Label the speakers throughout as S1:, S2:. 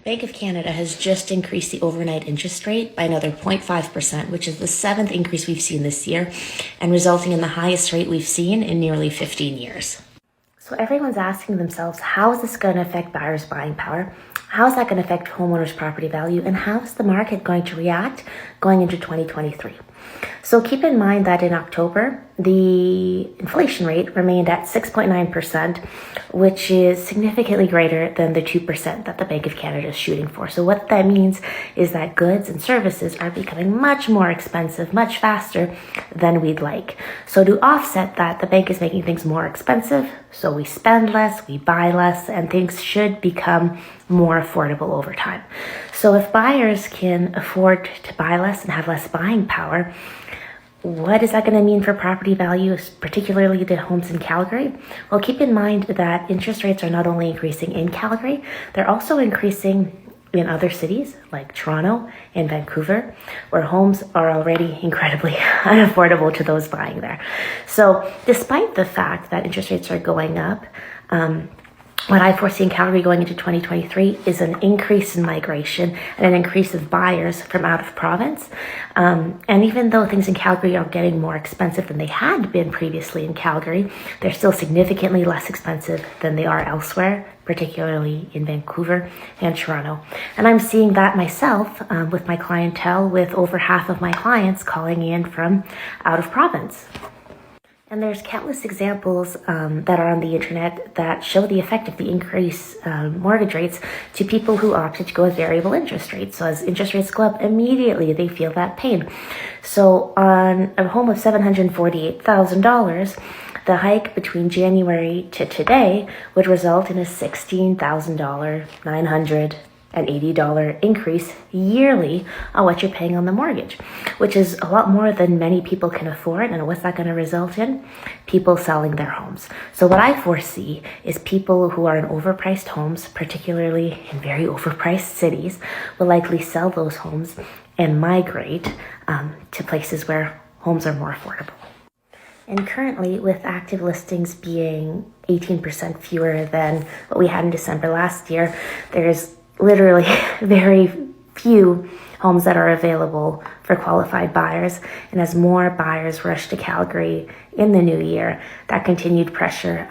S1: Bank of Canada has just increased the overnight interest rate by another 0.5%, which is the seventh increase we've seen this year, and resulting in the highest rate we've seen in nearly 15 years. So everyone's asking themselves, how is this going to affect buyers' buying power? How is that going to affect homeowners' property value? And how is the market going to react going into 2023? So keep in mind that in October, the inflation rate remained at 6.9%, which is significantly greater than the 2% that the Bank of Canada is shooting for. So what that means is that goods and services are becoming much more expensive, much faster than we'd like. So to offset that, the bank is making things more expensive. So we spend less, we buy less, and things should become more affordable over time. So if buyers can afford to buy less and have less buying power, what is that going to mean for property values, particularly the homes in Calgary? Well, keep in mind that interest rates are not only increasing in Calgary, they're also increasing in other cities like Toronto and Vancouver, where homes are already incredibly unaffordable to those buying there. So despite the fact that interest rates are going up, what I foresee in Calgary going into 2023 is an increase in migration and an increase of buyers from out of province. And even though things in Calgary are getting more expensive than they had been previously in Calgary, they're still significantly less expensive than they are elsewhere, particularly in Vancouver and Toronto. And I'm seeing that myself with my clientele, with over half of my clients calling in from out of province. And there's countless examples that are on the internet that show the effect of the increased mortgage rates to people who opted to go with variable interest rates. So as interest rates go up, immediately they feel that pain. So on a home of $748,000, the hike between January to today would result in a $16,000, $980 increase yearly on what you're paying on the mortgage, which is a lot more than many people can afford. And what's that going to result in? People selling their homes. So what I foresee is people who are in overpriced homes, particularly in very overpriced cities, will likely sell those homes and migrate to places where homes are more affordable. And currently, with active listings being 18% fewer than what we had in December last year, there's literally very few homes that are available for qualified buyers. And as more buyers rush to Calgary in the new year, that continued pressure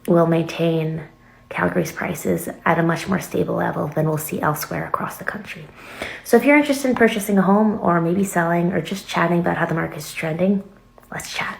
S1: will maintain Calgary's prices at a much more stable level than we'll see elsewhere across the country. So if you're interested in purchasing a home or maybe selling or just chatting about how the market is trending, let's chat.